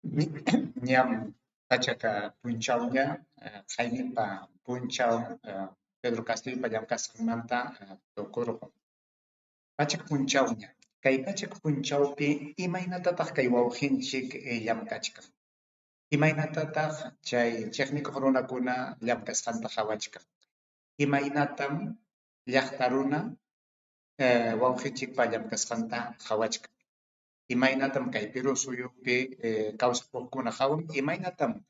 Ñam pachaka punchawlla Jaimipa punchaw Pedro Castillo llamk'asqanmanta tukurqun. Pachak punchawña. Kay pachak punchawpi imaynatataq kay wawqinchik llamk'achkan. Imaynatataq chay chiqnikuq runakuna llamk'asqanta qhawachkan. Imaynatam llaqta runa wawqinchikpa llamk'asqanta qhawachkan. Imaynatam kay Perú suyupi kawsaqpuqkuna hawan, imaynatam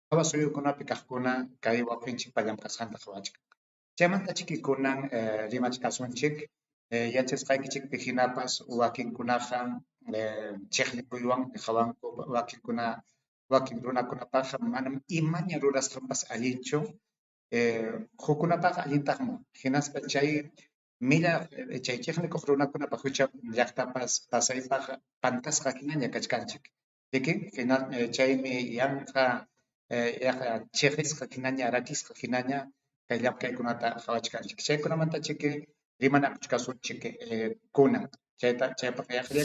hawa suyukunapi kaqkuna kay wawqinchikpa llamk'asqanta qhawachkan. Chaymanta chikikunan rimachkasunchik, yachasqaykichikpi hinapas wakinkunaqa chiqnikuywan hawanku wakin runakunapaqa manam imaña rurasqanpas allinchu, hukkunapaqa allintaqmi. Hinaspa chay chay chiqnikuq runakunapa hucha llaqtapas pasaypaq pantasqa hinaña kachkanchik. Lekin chaymi yanqa chiqisqa hinaña rakisqa hinaña kay llamkaykunata qhawachkanchik. Chaykunamanta chiki rimanakuchkasunchik kunan. Chaypaqa yaqlla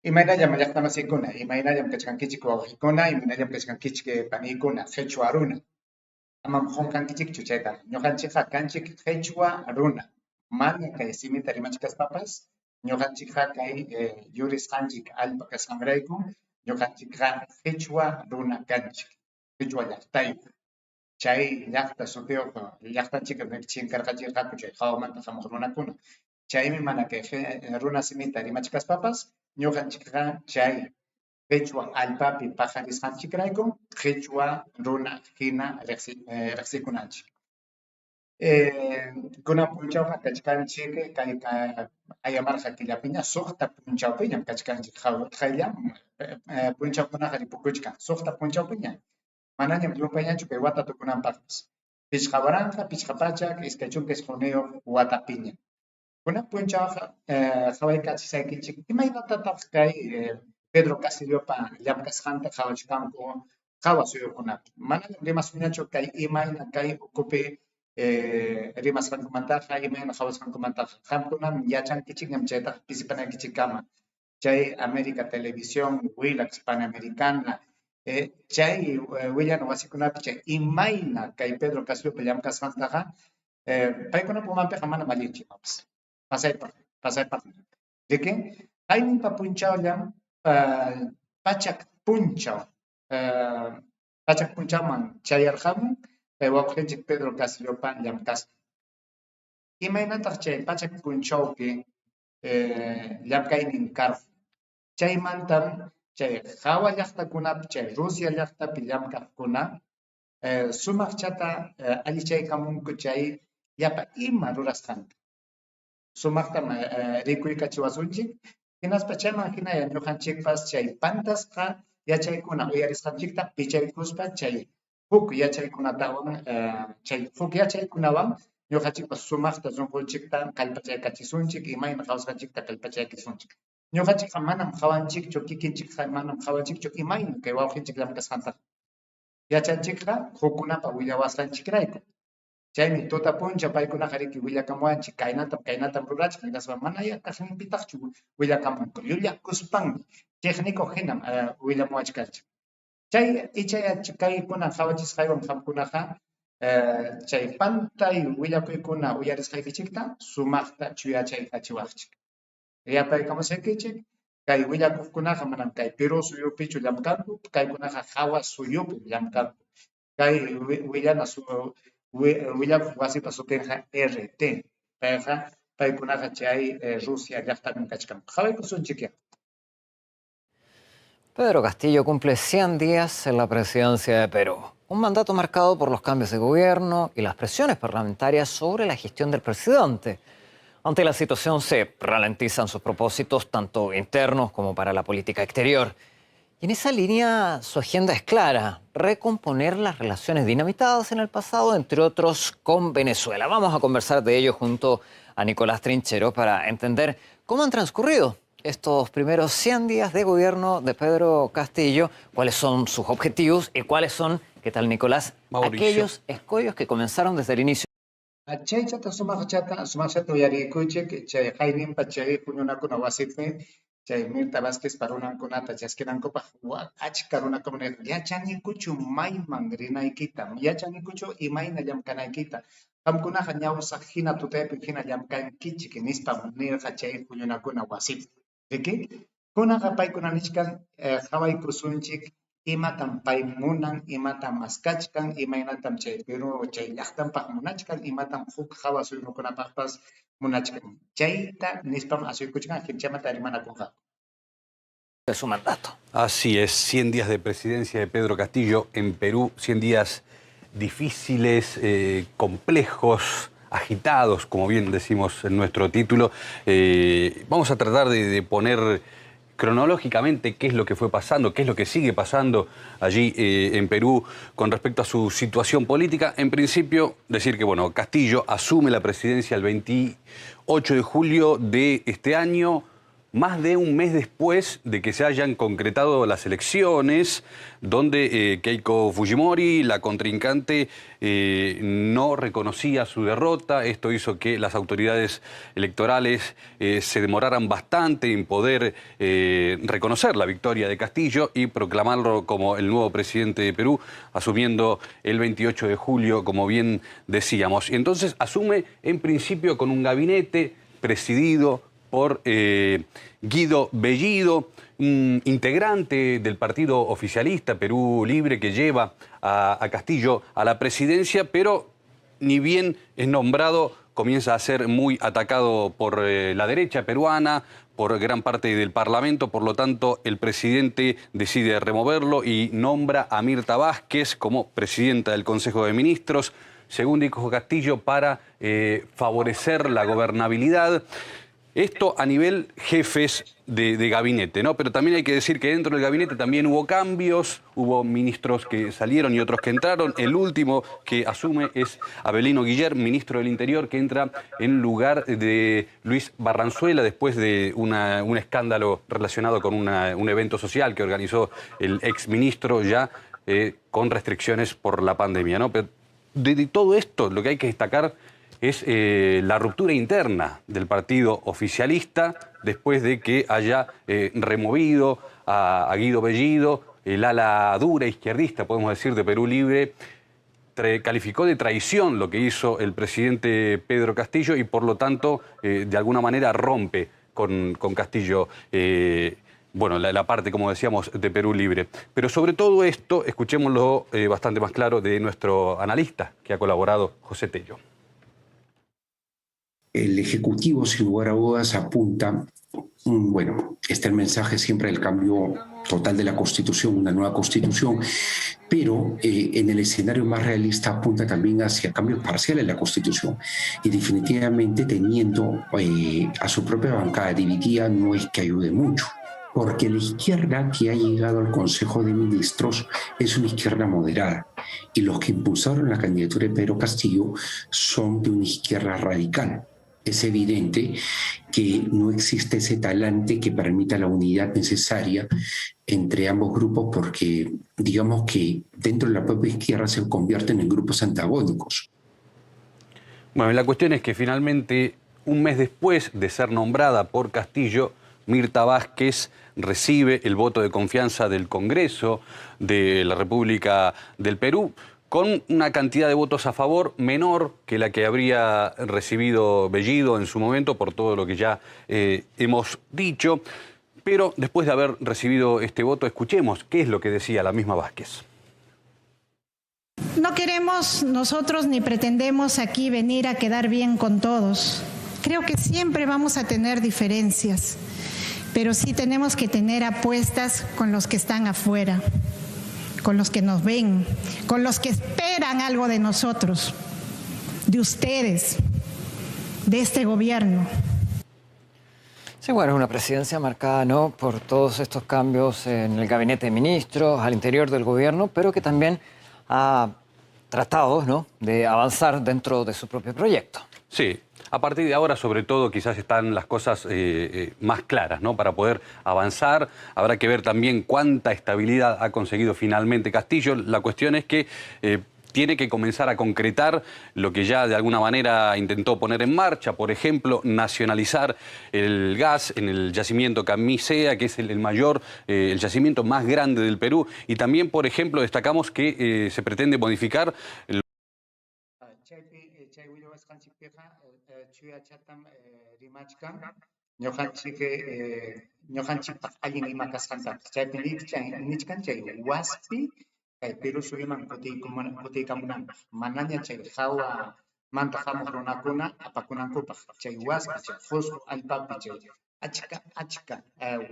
imaynallam llaqtamasikuna, imaynallam kachkankichik wawqikuna, imaynallam kachkankichik paniykuna, qhechua runa. Amam qunqankichikchu chayta. Ñuqanchikqa kanchik qhechua runa. Mana kay simita rimachkaspapas, ñuqanchikqa kay yurisqanchik allpa kasqanrayku, ñuqanchikqa qhechua runa kanchik. Qhechua llaqtayuq. Chay llaqta sutiyuq llaqtanchikqa chinkarqachirqaku chay hawamanta hamuq runakuna. Chaymi mana kay runa simita rimachkaspapas, ñuqanchikqa chay qhechua allpapi pajarisqanchikrayku qhechua runa hina riqsikunanchik. Kunan punchawqa kachkanchik kay ayamarqa killapiña suqta punchawpiñam kachkanchik qayllam punchawkunaqa ripukuchkan suqta punchawpiña. Manañam llumpañachu kay wata tukunanpaqpas. Pichqa waranqa, pichqa pachak, iskay chunka junio watapiña. Kunan punchawqa qawaykachisaykichik imaynatataq kay Pedro Castillopa llamk'asqanta qhawachkanku qawa suyukunapi. Manañam rimasqañachu kay imayna kay ukupi rimasqankumantaqa, imayna qhawasqankumantaqa. Qamkunam yachankichikñam chaytaqa pisipanaykichikama. Chay América Televisión, Willax Panamericana, chay willana wasikunapi chay imayna kay Pedro Castillopa llamk'asqantaqa paykunapa umanpiqa manam allinchu imapas. Pasaypaq. Lekin Jaimipa punchallam pachak punchawman chayarqamun kay wawqinchik Pedro Castillopa llamk'asqa. Imaynataq chay pachak punchawpi llamkaynin karqan. Chaymantam chay hawa llaqtakunapi, chay Rusia llaqtapi llamkaqkuna sumaqchata allichaykamunku chay llapa ima rurasqanta. Sumaqtam rikuykachiwasunchik, hinaspa chayman hinaya ñuqanchikpas chay pantasqa yachaykuna uyarisqanchikta pichaykuspa chay huk yachaykunatawan huk yachaykunawan ñuqanchikpas sumaqta sunqunchikta kallpachaykachisunchik, imayna kawsaqanchikta kallpachaykisunchik. Ñuqanchikqa manam hawanchikchu, kikinchikqa manam hawanchikchu imayna kay wawqinchik llamk'asqantaqa. Yachanchikqa hukkunapa willawasqanchikrayku. Chaymi tuta puncha paykunaqa riki willakamuwanchik kaynatam rurachik, hinaspa mana yaqaqninpitaqchu willakamunku. Llullakuspanmi chiqnikuq hinam willamuwachkanchik. Chay kaykuna qhawachisqaywan qamkunaqa chay pantay willakuykuna uyarisqaykichikta sumaqta chuyachaykachiwaqchik. Yapaykamusaykichik kay willakuqkunaqa manam kay Perú suyupichu llamkanku, kaykunaqa hawa suyupi llamkanku. Kay willakuq wasipa sutinqa RT. Paykunaqa chay Rusia llaqtapi kachkanku. Qhawaykusunchik. Pedro Castillo cumple 100 días en la presidencia de Perú. Un mandato marcado por los cambios de gobierno y las presiones parlamentarias sobre la gestión del presidente. Ante la situación se ralentizan sus propósitos, tanto internos como para la política exterior. Y en esa línea su agenda es clara: recomponer las relaciones dinamitadas en el pasado, entre otros con Venezuela. Vamos a conversar de ello junto a Nicolás Trinchero para entender cómo han transcurrido estos primeros 100 días de gobierno de Pedro Castillo, cuáles son sus objetivos y cuáles son, ¿qué tal, Nicolás?, Mauricio, aquellos escollos que comenzaron desde el inicio. Chaychata sumaqchata uyariykuchik chay qayllinpa chay puñunakuna wasitmi chay Mirta Vázquez parunankunata chaskinankupa achka runakuna yachanikuchu mayman rinaykita, yachanikuchu imayna llamkanaykita, qamkunaqa ñawsaq hina tutaypi hina llamkankichik nispa nirqa chay puñunakuna wasipi. Riki kunaqa paykuna nishkan qhawaykusunchik imatan pay munan, imatan maskachkan, imaynatam chay Perú chay llaqtanpaq munachkan, imatan huk hawa suyukunapaqpas munachkan. Chayta nispam asuykuchkan hinchamanta rimanakunqa. De su mandato. así es, 100 días de presidencia de Pedro Castillo en Perú, 100 días difíciles, complejos, agitados, como bien decimos en nuestro título. Vamos a tratar de poner cronológicamente qué es lo que fue pasando, qué es lo que sigue pasando allí en Perú con respecto a su situación política. En principio, decir que bueno, Castillo asume la presidencia el 28 de julio de este año, más de un mes después de que se hayan concretado las elecciones, donde Keiko Fujimori, la contrincante, no reconocía su derrota. Esto hizo que las autoridades electorales se demoraran bastante en poder reconocer la victoria de Castillo y proclamarlo como el nuevo presidente de Perú, asumiendo el 28 de julio, como bien decíamos. Y entonces asume en principio con un gabinete presidido por Guido Bellido, un integrante del partido oficialista Perú Libre, que lleva a Castillo a la presidencia, pero ni bien es nombrado, comienza a ser muy atacado por la derecha peruana, por gran parte del Parlamento. Por lo tanto, el presidente decide removerlo y nombra a Mirta Vázquez como presidenta del Consejo de Ministros, según dijo Castillo, para favorecer la gobernabilidad. Esto a nivel jefes de gabinete, ¿no? Pero también hay que decir que dentro del gabinete también hubo cambios, hubo ministros que salieron y otros que entraron. El último que asume es Avelino Guiller, ministro del Interior, que entra en lugar de Luis Barranzuela después de un escándalo relacionado con un evento social que organizó el exministro ya con restricciones por la pandemia, ¿no? Pero de todo esto lo que hay que destacar es la ruptura interna del partido oficialista después de que haya removido a Guido Bellido. El ala dura izquierdista, podemos decir, de Perú Libre, calificó de traición lo que hizo el presidente Pedro Castillo y por lo tanto de alguna manera rompe con Castillo bueno, la parte, como decíamos, de Perú Libre. Pero sobre todo esto, escuchémoslo bastante más claro de nuestro analista que ha colaborado, José Tello. El Ejecutivo, sin lugar a dudas, apunta, bueno, está el mensaje siempre del cambio total de la Constitución, una nueva Constitución, pero en el escenario más realista apunta también hacia cambios parciales en la Constitución. Y definitivamente teniendo a su propia bancada dividida no es que ayude mucho, porque la izquierda que ha llegado al Consejo de Ministros es una izquierda moderada, y los que impulsaron la candidatura de Pedro Castillo son de una izquierda radical. Es evidente que no existe ese talante que permita la unidad necesaria entre ambos grupos, porque digamos que dentro de la propia izquierda se convierten en grupos antagónicos. Bueno, la cuestión es que finalmente, un mes después de ser nombrada por Castillo, Mirta Vázquez recibe el voto de confianza del Congreso de la República del Perú, con una cantidad de votos a favor menor que la que habría recibido Bellido en su momento, por todo lo que ya hemos dicho. Pero después de haber recibido este voto, escuchemos qué es lo que decía la misma Vázquez. No queremos nosotros ni pretendemos aquí venir a quedar bien con todos. Creo que siempre vamos a tener diferencias, pero sí tenemos que tener apuestas con los que están afuera, con los que nos ven, con los que esperan algo de nosotros, de ustedes, de este gobierno. Sí, bueno, es una presidencia marcada, ¿no?, por todos estos cambios en el gabinete de ministros, al interior del gobierno, pero que también ha tratado, ¿no?, de avanzar dentro de su propio proyecto. Sí, a partir de ahora, sobre todo, quizás están las cosas más claras, ¿no?, para poder avanzar. Habrá que ver también cuánta estabilidad ha conseguido finalmente Castillo. La cuestión es que tiene que comenzar a concretar lo que ya de alguna manera intentó poner en marcha, por ejemplo, nacionalizar el gas en el yacimiento Camisea, que es el mayor, el yacimiento más grande del Perú, y también, por ejemplo, destacamos que se pretende modificar Perú suriman kutiykamunanpaq manaña chay hawa manta hamuq runakuna apakunankupaq chay waspi chay qusqu allpapi chay achka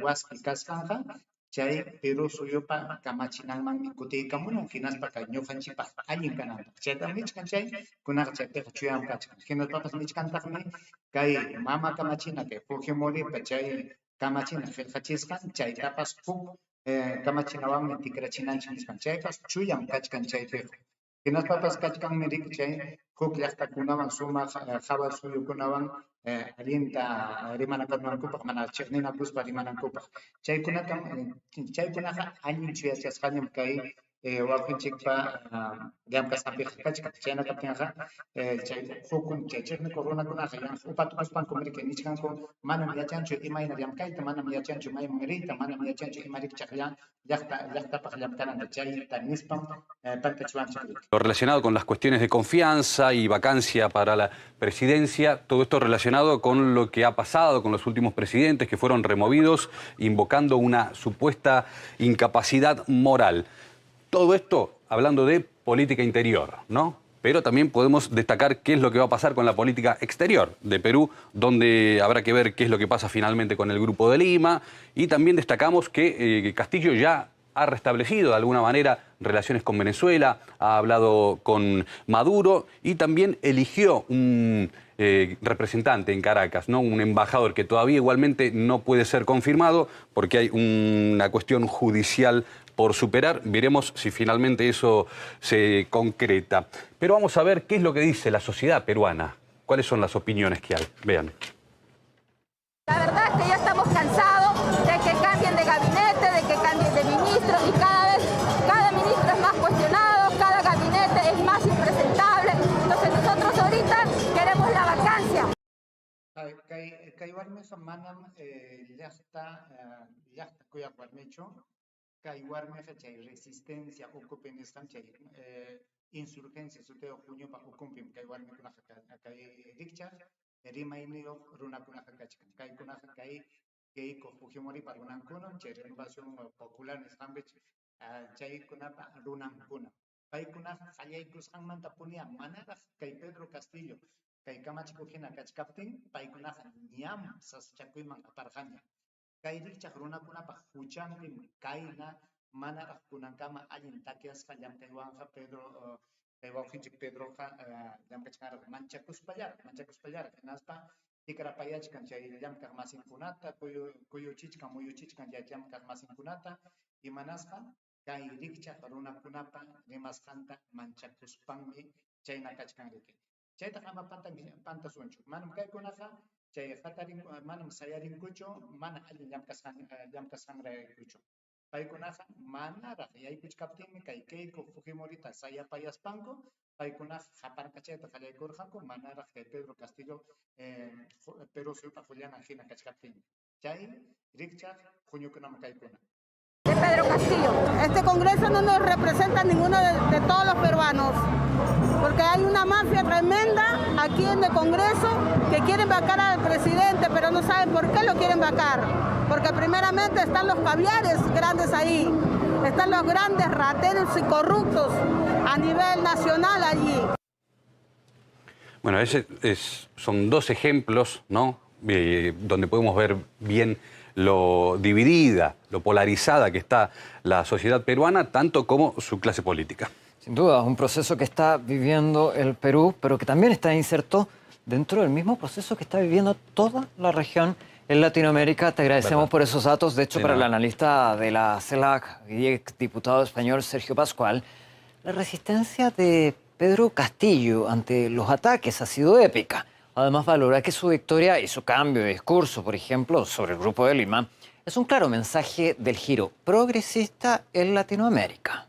waspi kasqanqa chay Perú suyupa kamachinanmanmi kutiykamunan hinaspa kay ñuqanchikpaq allin kananpaq chayta nichkan chay kunaqa chaypiqa chuyam kachkan hinaspapas nichkantaqmi kay mama kamachina kay Fujimoripa chay kamachina qillqachisqan chaytapas huk kamachinawanmi tikrachinanchik nispan chaypas chuyam kachkan chaypiqa hinaspapas kachkanmi riki chay huk llaqtakunawan sumaq hawa suyukunawan allinta rimanakamunankupaq mana chiqninakuspa rimanankupaq chaykunaqa allin chuyachasqañam kay wawqinchikpa llamkasqanpiqa kachkan chayna kaptinqa chay hukun chay chiqnikuq runakunaqa upatukuspankum riki nichkanku manam yachanchu imayna llamkayta manam yachanchu mayman riyta manam yachanchu ima rikchaq llaqtapaq llamkananta chayta nispam pantachiwanchik riki. Lo relacionado con las cuestiones de confianza y vacancia para la presidencia, todo esto relacionado con lo que ha pasado con los últimos presidentes que fueron removidos, invocando una supuesta incapacidad moral. Todo esto hablando de política interior, ¿no? Pero también podemos destacar qué es lo que va a pasar con la política exterior de Perú, donde habrá que ver qué es lo que pasa finalmente con el Grupo de Lima. Y también destacamos que Castillo ya ha restablecido de alguna manera relaciones con Venezuela, ha hablado con Maduro y también eligió un representante en Caracas, ¿no?, un embajador que todavía igualmente no puede ser confirmado porque hay una cuestión judicial por superar. Veremos si finalmente eso se concreta. Pero vamos a ver qué es lo que dice la sociedad peruana. ¿Cuáles son las opiniones que hay? Vean. La verdad es que ya estamos cansados de que cambien de gabinete, de que cambien de ministro y cada ministro es más cuestionado, cada gabinete es más impresentable. Entonces nosotros ahorita queremos la vacancia. Kaywarmeja chay resistencia ocupenisqan chay insurgencia suteo puñupa ucumpim kaywarmikunaqa kay rikcha rimayniyuq runakunaqa kachkan kaykunaqa kay Keiko Fujimoripa runankunan chay renovación popular nisqanpich chaykunapa runankuna paykunaqa qallaykusqanmanta punia manaraq kay Pedro Castillo kay kamachikuqhina kachkaptin paykunaqa ñam saschakuyman aparqanña kay rikchaq runakunapaq huchanpim kayna manaraq kunankama allin takiasqa llamkaywanqa Pedro kay wawqinchik Pedroqa llamkachkanraq manchakuspallaraq hinaspa tikrapayachkan chay llamkaq masinkunata kuyuchichkan muyuchichkan llamkaq masinkunata imanasqa kay rikchaq runakunapa rimasqanta manchakuspanmi chayna kachkan riki chaytaqa ama pantasunchu manam kaykunaqa chay hatarin manam sayarinkuchu mana allin llamkasqanraykuchu paykunaqa manaraq yaykuchkaptinmi kay Keiko Fujimorita sayapayaspanku paykunaqa haparkachayta qallaykurqanku manaraq kay Pedro Castillo Perú suyupa Juliana hina kachkaptinmi chay rikchaq huñukunaman kaykuna. De Pedro Castillo. Este Congreso no nos representa a ninguno de todos los peruanos, porque hay una mafia tremenda aquí en el Congreso que quieren vacar al presidente, pero no saben por qué lo quieren vacar. Porque primeramente están los caviares grandes ahí, están los grandes rateros y corruptos a nivel nacional allí. Bueno, son dos ejemplos, ¿no?, donde podemos ver bien lo dividida, lo polarizada que está la sociedad peruana, tanto como su clase política. Sin duda, un proceso que está viviendo el Perú, pero que también está inserto dentro del mismo proceso que está viviendo toda la región en Latinoamérica. Te agradecemos por esos datos. De hecho, para el analista de la CELAC y exdiputado español Sergio Pascual, la resistencia de Pedro Castillo ante los ataques ha sido épica. Además, valora que su victoria y su cambio de discurso, por ejemplo, sobre el Grupo de Lima, es un claro mensaje del giro progresista en Latinoamérica.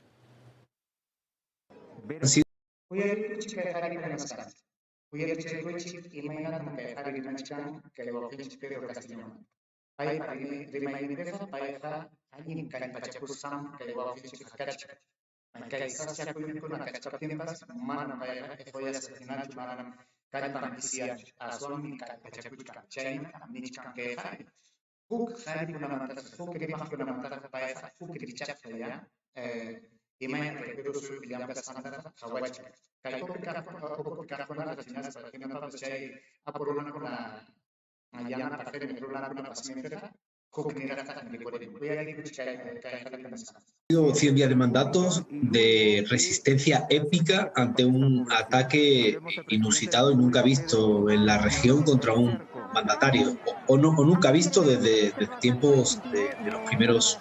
sido 100 días de mandatos de resistencia épica ante un ataque inusitado y nunca visto en la región contra un mandatario, o nunca visto desde tiempos de los primeros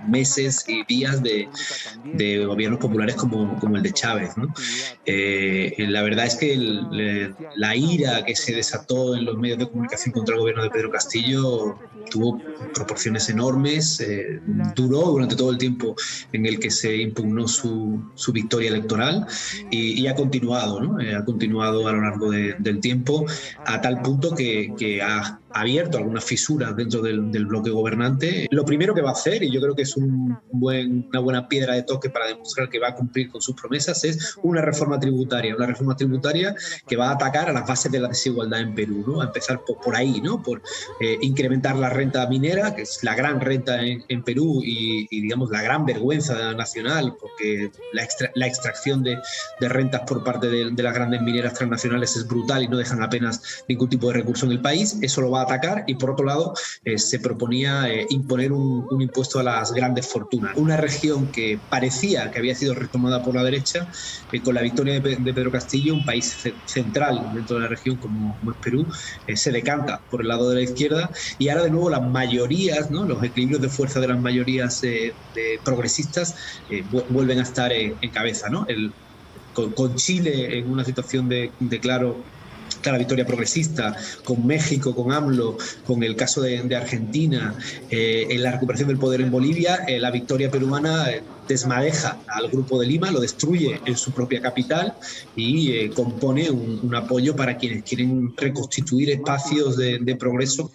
meses y días de gobiernos populares como el de Chávez, ¿no? La verdad es que la ira que se desató en los medios de comunicación contra el gobierno de Pedro Castillo tuvo proporciones enormes, duró durante todo el tiempo en el que se impugnó su victoria electoral y ha continuado, ¿no? Ha continuado a lo largo del tiempo a tal punto que ha abierto algunas fisuras dentro del bloque gobernante. Lo primero que va a hacer, y yo creo que es una buena piedra de toque para demostrar que va a cumplir con sus promesas, es una reforma tributaria que va a atacar a las bases de la desigualdad en Perú, ¿no? A empezar por ahí, ¿no? Por incrementar la renta minera, que es la gran renta en Perú y digamos la gran vergüenza nacional, porque la extracción de rentas por parte de las grandes mineras transnacionales es brutal y no dejan apenas ningún tipo de recurso en el país. Eso lo va a atacar, y por otro lado se proponía imponer un impuesto a las grandes fortunas. Una región que parecía que había sido retomada por la derecha, con la victoria de Pedro Castillo, un país central dentro de la región como es Perú, se decanta por el lado de la izquierda, y ahora de nuevo las mayorías, ¿no? Los equilibrios de fuerza de las mayorías progresistas vuelven a estar en cabeza, ¿no? Con Chile en una situación de clara victoria progresista, con México, con AMLO, con el caso de Argentina, en la recuperación del poder en Bolivia, la victoria peruana desmadeja al Grupo de Lima, lo destruye en su propia capital y compone un apoyo para quienes quieren reconstituir espacios de progreso.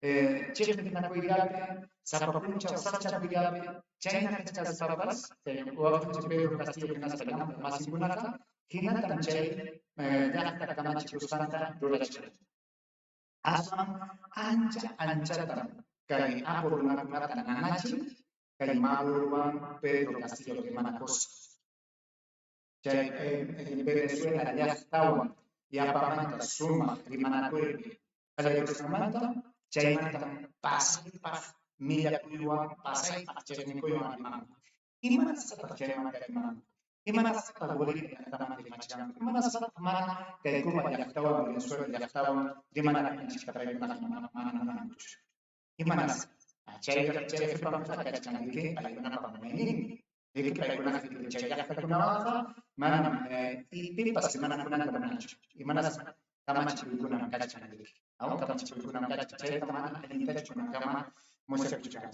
China cuidabe, Zapapuncha, Sacha cuidabe, China estas papas, o Pedro Castillo que nas pegamos, más ingunata, Hina tamchay, Yakta Kamachi Kusanta, Duracha. Asam ancha tam, Kai Apuruna Kunata Nanachi, Kai Maluruan, Pedro Castillo de Manacos. En Venezuela ya estaban, ya pamanta suma, Rimanacuevi, Alexamanta, Chaimanta, Pasai, Milla Cuiwa, Pasai, Chenicoyo, Imanas para Chaimanta, Imanas para Bolivia, Tamante Macham, Imanas para que Cuba ya estaba, Venezuela ya estaba, Rimana, Imanas, Chay para Cachangue, hay una pamela. Jadi kita guna kita cari apa guna apa mana ini pasti mana guna mana mana kama ciri guna kaca lagi awak kama ciri guna kaca cari kemana ini kita cuma kama musik juga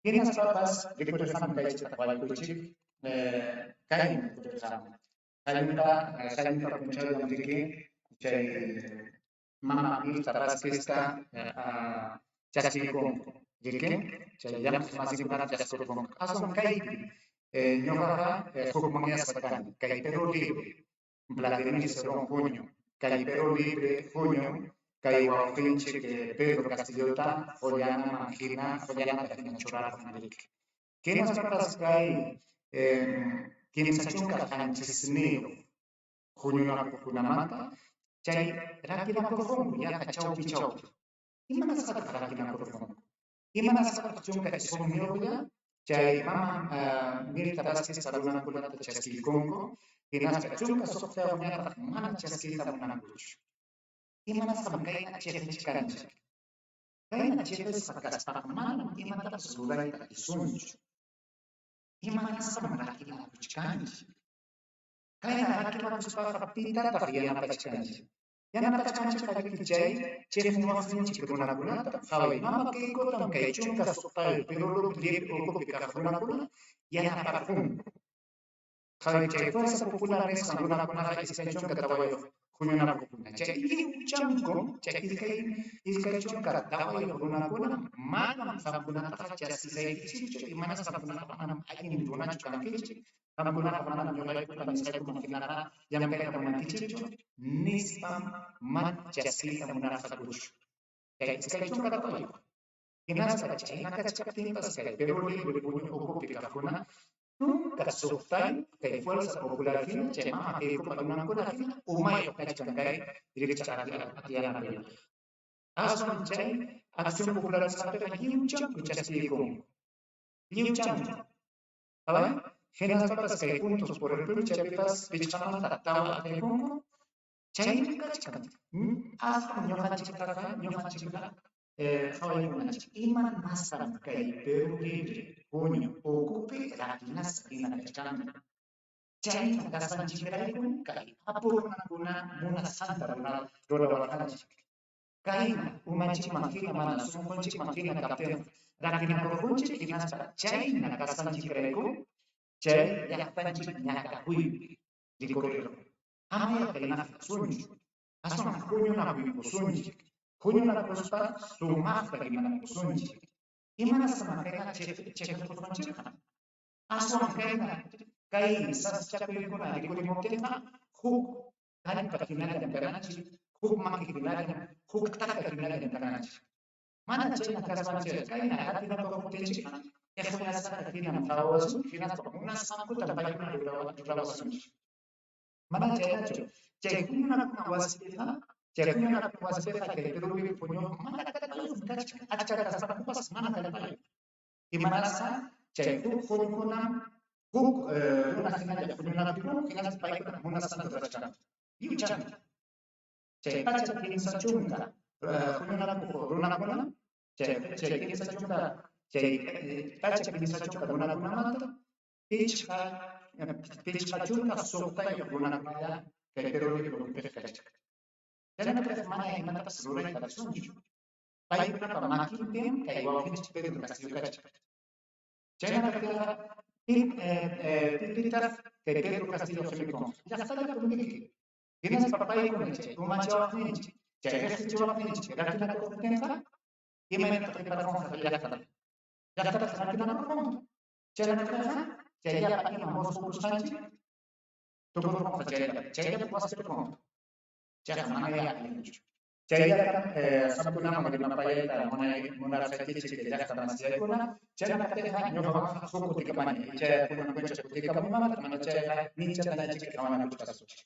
ini sebabas di keputusan kaca kita kawal kucing kain keputusan kain kita mencari yang dikit cari mama ini terus kita cari kong jadi cari yang masih guna cari kong asal kain Ñoqaqa hukmaniyasqa kay Perú Libre, Vladimir Cerrón Junio, kay Perú Libre Junio, kay wawqinchik Pedro Castillota, Ollana Tajina Churara Manalik. Kinaspapas kay kinsachunqa qanchisniyo Junionapukunamanta, chay rakinakurqunku yaqa chawpi. Imanasqa rakinakurqunku. Imanasqa chunqa isqunniyoqlla, Chay mama mirta rasis saruna kulata chaski kongo inas chunka sokta unyata mana chaski tamana kuch imana samkai na chefes kancha kai na chefes sakas tak mana imana tak surai tak isunj imana samra kila kuch kanji kai na rakila kuch pa pinta tak yana kuch kanji yana tak kanji kaki chay chef muafin chikuna kulata hawai mama ke ko tam kai chunka sokta pero lo libre o ko pikafuna yana parfum Kali chay fuerza popular es una extensión que trabajo Junio Pupuna. Chay Chamco, Chay Iskachon Katawayo Runakuna, Manam Sapuna Tacha Sisi, y Manas Sapuna Panam, Ayin Dunacho Kankichi, Pamuna Panam, Yola Misera, Yamaka Manticho, Nispam, Manchasita Munasakuch. Chay Iskachon Katawayo. Inasa Chay Nakachatintas, Perú Libre Ocupi Cafuna, nunca subtan que fuerza popular fina chema que para una cosa fina umayo kachangai directa a la vida ason chay acción popular sabe que yucham kuchasi con yucham ¿vale? Generas papas que puntos por el punto chapitas bichama tataba de pongo chay kachan ason nyohan chikara iman masam kay Perú Libre Junio ocupe rakinas ina kachana chay nakasan chikaraykun kay apurna muna santa rona walakanchik kay umanchik manfina mana sunqunchik manfina kapten rakina korkunchik hinaspa chay nakasan chikaraykun chay llaqtanchik ñakakuypi rikurriru amaya kay nafta sunchu ason junio nakuyku sunchik Junio na prospa sumaf bagi mana kusunji. Imana sama kaya cek kusunji kan. Asal kaya kai sas cakui kuna di kuli mokena huk kan pakinala dan karanachi huk makinala huk tak pakinala dan karanachi. Mana cek kasaman cek kai na hati na kokutenchi kan. Ya kaya sa katina matawas finas pamuna sangku tambay kuna dulawa sunji. Mana cek cek kuna wasita Cek punya anak kuasa kita dari Perú Libre punya mana kata lalu acara kasar kupas mana kata lalu di mana sa cek itu kunam huk nasional ya punya anak itu kita supaya kita punya sangat beracara yucan cek baca kini sacunga punya anak kunam cek kini sacunga cek baca kini sacunga punya anak mata pitch cunga sokta ya punya anak mata dari Perú Libre Jangan kita mana yang mana seluruh yang kita sunjuk. Baik kenapa makin tim kayak walaupun Pedro Castillo kaca. Jangan kita pintar kayak Pedro Castillo semikon. Ya salah pemilih. Ini seperti apa yang kita cek. Rumah jawab ini. Cek jawab ini. Kita kompeten Imeni performance ya está. Ya está semakin performance. Cara kerja, cara pakai nomor 10 sanji. Tu performance cara puas performance. Cara mana ya ini. Cara sabtu nama di mana ya, mana sakit sikit ya karena saya kuna. Cara kerja nyoba suku tiga mana. Cara pun aku cakap tiga mana, mana cara ni cara nak cakap mana aku tak suka.